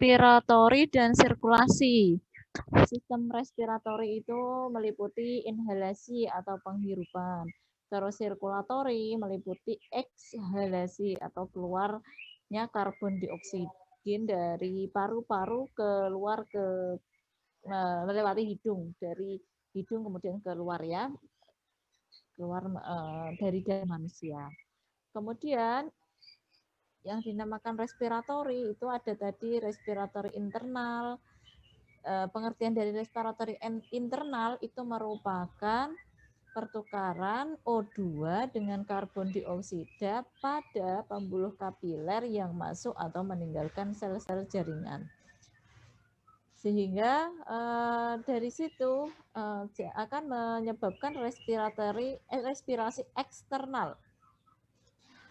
respiratori dan sirkulasi. Sistem respiratori itu meliputi inhalasi atau penghirupan. Terus sirkulatori meliputi ekshalasi atau keluarnya karbon dioksida dari paru-paru keluar ke melewati hidung, dari hidung kemudian keluar ya, keluar dari manusia. Kemudian yang dinamakan respiratori itu ada tadi respiratori internal. Pengertian dari respiratori internal itu merupakan pertukaran O2 dengan karbon dioksida pada pembuluh kapiler yang masuk atau meninggalkan sel-sel jaringan. Sehingga dari situ akan menyebabkan respirasi eksternal,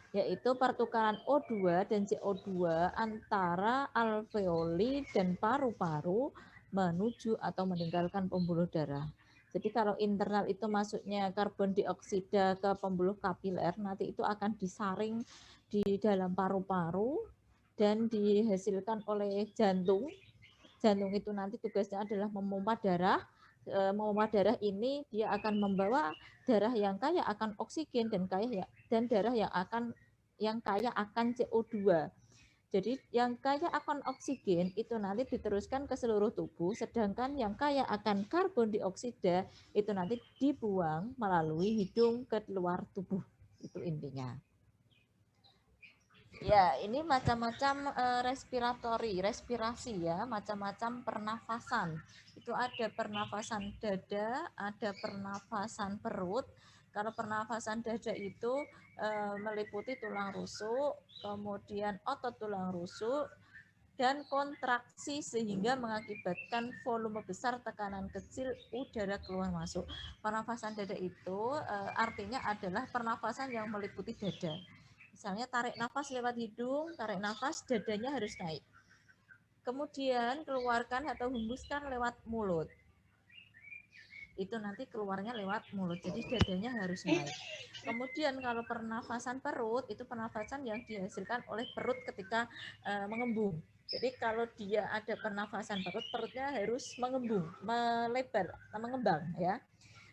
yaitu pertukaran O2 dan CO2 antara alveoli dan paru-paru menuju atau meninggalkan pembuluh darah. Jadi kalau internal itu masuknya karbon dioksida ke pembuluh kapiler, nanti itu akan disaring di dalam paru-paru dan dihasilkan oleh jantung. Jantung itu nanti tugasnya adalah memompa darah. Memompa darah ini dia akan membawa darah yang kaya akan oksigen dan darah yang kaya akan CO2. Jadi yang kaya akan oksigen itu nanti diteruskan ke seluruh tubuh, sedangkan yang kaya akan karbon dioksida itu nanti dibuang melalui hidung ke luar tubuh. Itu intinya. Ya, ini macam-macam respirasi ya, macam-macam pernafasan. Itu ada pernafasan dada, ada pernafasan perut. Kalau pernafasan dada itu meliputi tulang rusuk, kemudian otot tulang rusuk, dan kontraksi sehingga mengakibatkan volume besar, tekanan kecil, udara keluar masuk. Pernafasan dada itu artinya adalah pernafasan yang meliputi dada. Misalnya tarik nafas lewat hidung, tarik nafas, dadanya harus naik. Kemudian keluarkan atau hembuskan lewat mulut. Itu nanti keluarnya lewat mulut, jadi dadanya harus naik. Kemudian kalau pernafasan perut, itu pernafasan yang dihasilkan oleh perut ketika mengembung. Jadi kalau dia ada pernafasan perut, perutnya harus mengembung, melebar, mengembang ya.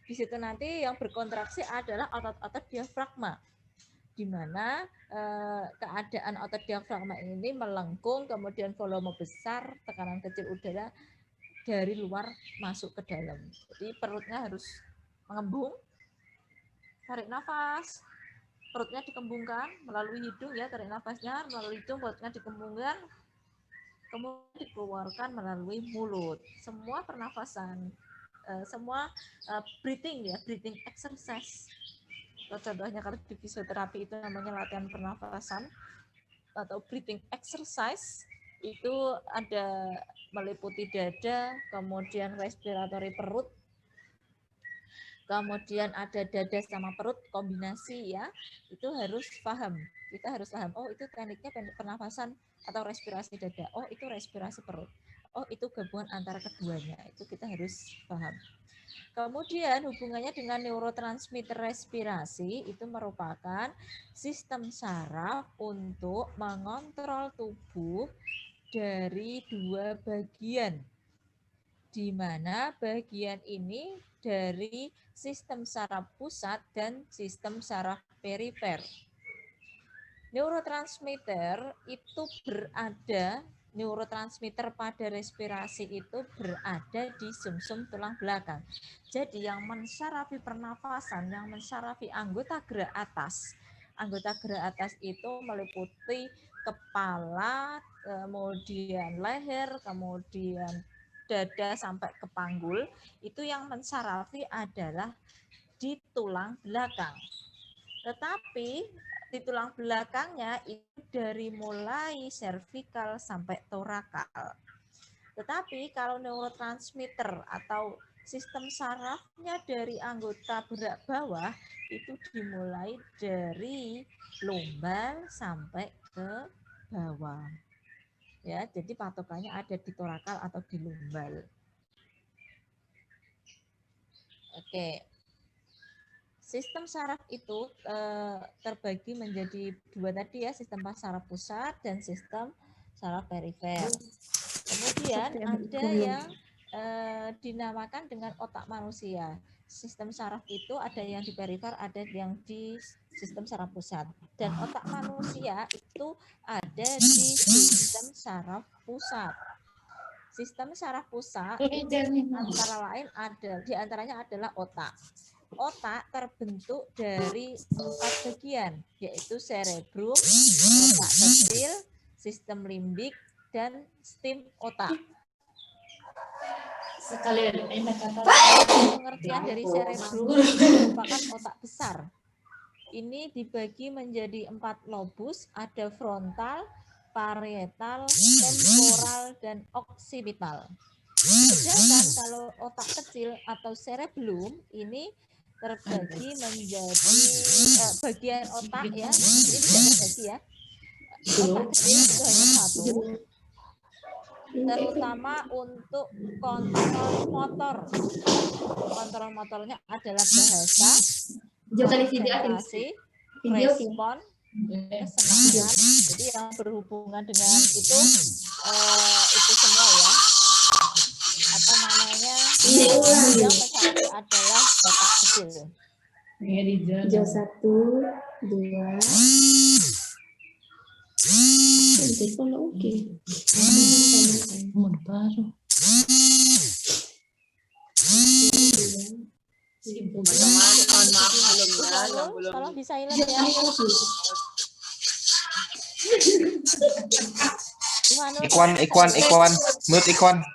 Di situ nanti yang berkontraksi adalah otot-otot diafragma, di mana keadaan otot diafragma ini melengkung, kemudian volume besar, tekanan kecil udara dari luar masuk ke dalam. Jadi perutnya harus mengembung, tarik nafas, perutnya dikembungkan melalui hidung ya, tarik nafasnya melalui hidung, perutnya dikembungkan, kemudian dikeluarkan melalui mulut. Semua pernafasan, semua breathing ya, breathing exercise. Contohnya kalau di fisioterapi itu namanya latihan pernafasan atau breathing exercise, itu ada meliputi dada, kemudian respiratori perut, kemudian ada dada sama perut kombinasi ya. Itu harus paham, kita harus paham, oh itu tekniknya pernafasan atau respirasi dada, oh itu respirasi perut, oh itu gabungan antara keduanya, itu kita harus paham. Kemudian hubungannya dengan neurotransmitter respirasi itu merupakan sistem saraf untuk mengontrol tubuh dari dua bagian, di mana bagian ini dari sistem saraf pusat dan sistem saraf perifer. Neurotransmitter itu berada, neurotransmitter pada respirasi itu berada di sumsum tulang belakang. Jadi yang mensarafi pernafasan, yang mensarafi anggota gerak atas. Anggota gerak atas itu meliputi kepala, kemudian leher, kemudian dada sampai ke panggul. Itu yang mensarafi adalah di tulang belakang. Tetapi di tulang belakangnya itu dari mulai servikal sampai torakal. Tetapi kalau neurotransmitter atau sistem sarafnya dari anggota gerak bawah itu dimulai dari lumbal sampai ke bawah. Ya, jadi patokannya ada di torakal atau di lumbal. Oke. Sistem saraf itu terbagi menjadi dua tadi ya, sistem saraf pusat dan sistem saraf perifer. Dan ada yang dinamakan dengan otak manusia. Sistem saraf itu ada yang di perifer, ada yang di sistem saraf pusat. Dan otak manusia itu ada di sistem saraf pusat. Sistem saraf pusat antara lain di antaranya adalah otak. Otak terbentuk dari 4 bagian, yaitu cerebrum, otak kecil, sistem limbik, dan stem otak. Sekalian Pengertian dari cerebrum merupakan otak besar. Ini dibagi menjadi 4 lobus, ada frontal, parietal, temporal, dan occipital. Sedangkan kalau otak kecil atau cerebellum ini terbagi menjadi bagian otak ya, ini tidak terbagi ya. Otak kecil itu hanya 1, terutama untuk kontrol motor. Kontrol motornya adalah bahasa, konsentrasi, respon, kesenangan. Jadi yang berhubungan dengan itu semua ya. Apa namanya? Yang satu adalah otak kecil. Hijau 1, 2. Oke. baru. Tolong di silent ya. Ikwan, mute Ikwan.